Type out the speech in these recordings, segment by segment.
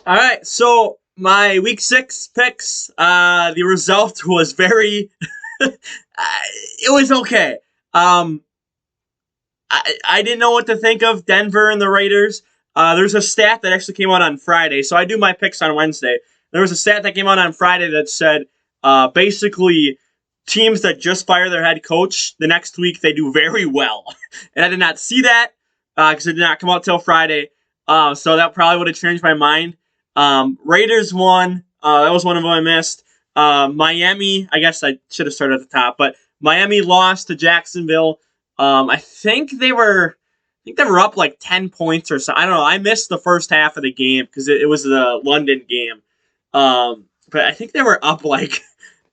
All right, so my week 6 picks, the result was very, it was okay. Um, I didn't know what to think of Denver and the Raiders. There's a stat that actually came out on Friday, so I do my picks on Wednesday. There was a stat that came out on Friday that said basically teams that just fire their head coach the next week they do very well, and I did not see that because it did not come out till Friday. So that probably would have changed my mind. Raiders won. That was one of them I missed. Miami, I guess I should have started at the top, but Miami lost to Jacksonville. I think they were up like 10 points or so. I don't know. I missed the first half of the game because it was the London game. But I think they were up like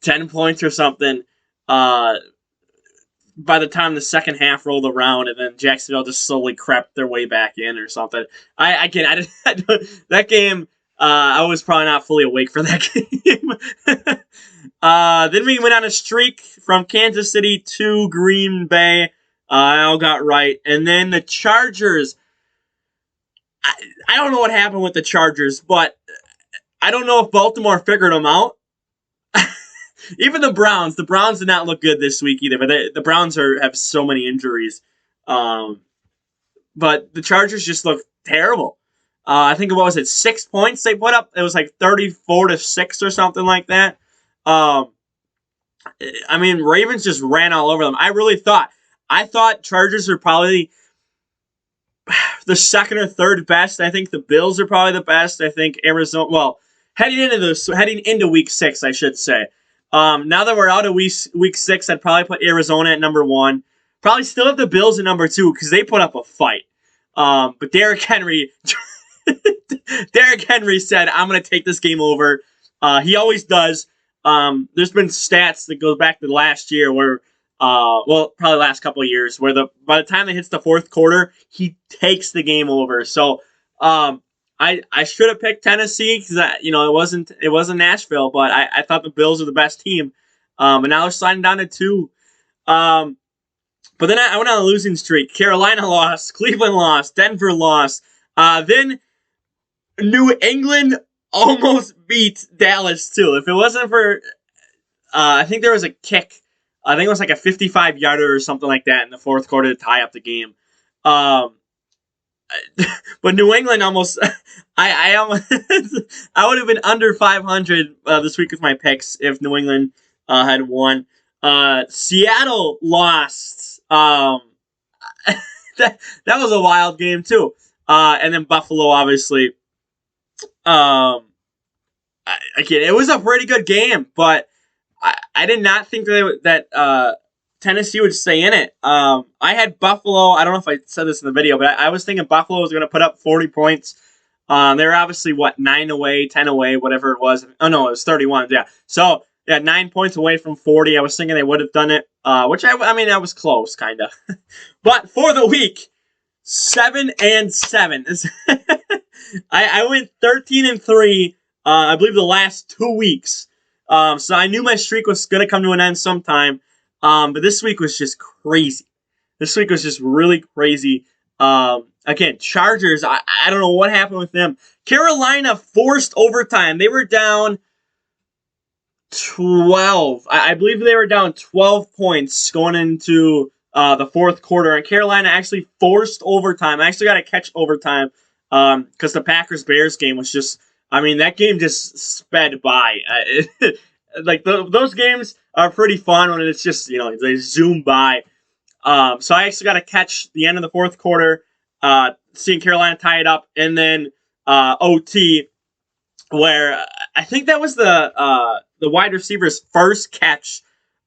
10 points or something by the time the second half rolled around, and then Jacksonville just slowly crept their way back in or something. I didn't that game. I was probably not fully awake for that game. Then we went on a streak from Kansas City to Green Bay. I all got right. And then the Chargers. I don't know what happened with the Chargers, but I don't know if Baltimore figured them out. Even the Browns did not look good this week either. But the Browns have so many injuries. But the Chargers just look terrible. I think what was it, 6 points they put up? It was like 34-6 or something like that. I mean, Ravens just ran all over them. I thought Chargers are probably the second or third best. I think the Bills are probably the best. I think Arizona. Well, heading into week 6, I should say. Now that we're out of week 6, I'd probably put Arizona at number 1. Probably still have the Bills at number 2 because they put up a fight. But Derrick Henry said, "I'm going to take this game over." He always does. There's been stats that go back to last year where, probably last couple of years, where by the time it hits the fourth quarter, he takes the game over. So, I should have picked Tennessee because it wasn't Nashville, but I thought the Bills were the best team. And now they're sliding down to 2. But then I went on a losing streak. Carolina lost, Cleveland lost, Denver lost. Then New England almost beat Dallas too. If it wasn't for, I think there was a kick. I think it was like a 55-yarder or something like that in the fourth quarter to tie up the game. But New England almost, I would have been under 500 this week with my picks if New England had won. Seattle lost. That was a wild game too. And then Buffalo, obviously. Again, it was a pretty good game, but I did not think that Tennessee would stay in it. I had Buffalo. I don't know if I said this in the video, but I was thinking Buffalo was going to put up 40 points. They were obviously, 9 away, 10 away, whatever it was. Oh, no, it was 31. Yeah. So, 9 points away from 40. I was thinking they would have done it, which, I mean, that was close, kind of. But for the week, 7-7. I went 13-3, I believe the last 2 weeks. So I knew my streak was going to come to an end sometime. But this week was just crazy. This week was just really crazy. Again, Chargers, I don't know what happened with them. Carolina forced overtime. They were down 12. I believe they were down 12 points going into the fourth quarter. And Carolina actually forced overtime. I actually got to catch overtime because the Packers-Bears game was just, that game just sped by. Those games are pretty fun when it's just, they zoom by. So I actually got to catch the end of the fourth quarter, seeing Carolina tie it up, and then OT, where I think that was the wide receiver's first catch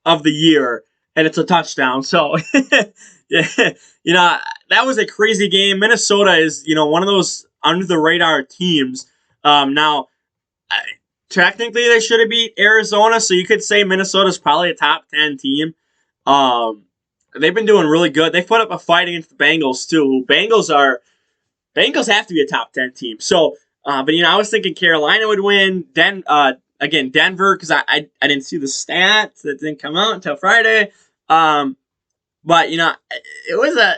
of the year, and it's a touchdown. So, yeah, that was a crazy game. Minnesota is, one of those under-the-radar teams. Now, technically, they should have beat Arizona, so you could say Minnesota's probably a top 10 team. They've been doing really good. They put up a fight against the Bengals, too. Bengals have to be a top 10 team. So, but I was thinking Carolina would win. Denver, because I didn't see the stats that didn't come out until Friday. But it was a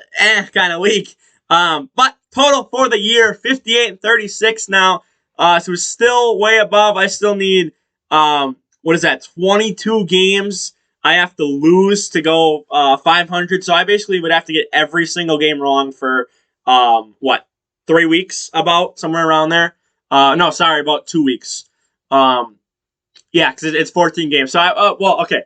kind of week. But total for the year, 58-36 now. So it's still way above. I still need, what is that, 22 games I have to lose to go 500. So I basically would have to get every single game wrong for, 3 weeks, about, somewhere around there. No, sorry, about 2 weeks. Yeah, because it's 14 games. So okay.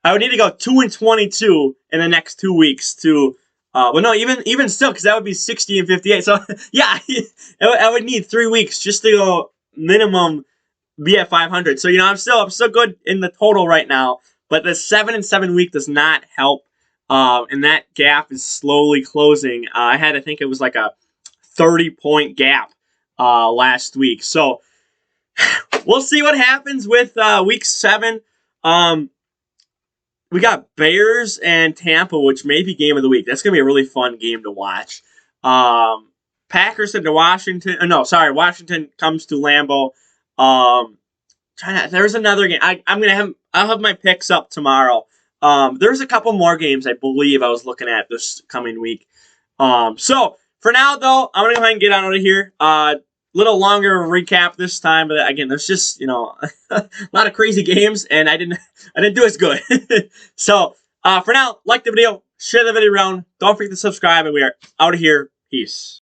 I would need to go 2-22 in the next 2 weeks to, well, no, even still, because that would be 60 and 58. So yeah, I would need 3 weeks just to go minimum be at 500. So I'm still good in the total right now, but the 7-7 week does not help, and that gap is slowly closing. I think it was like a 30-point gap last week. So we'll see what happens with week 7. We got Bears and Tampa, which may be game of the week. That's going to be a really fun game to watch. Packers into Washington. No, sorry, Washington comes to Lambeau. There's another game. I'll have my picks up tomorrow. There's a couple more games I believe I was looking at this coming week. So for now though, I'm gonna go ahead and get out of here. Little longer recap this time, but again, there's just a lot of crazy games, and I didn't do as good. So for now, like the video, share the video around. Don't forget to subscribe, and we are out of here. Peace.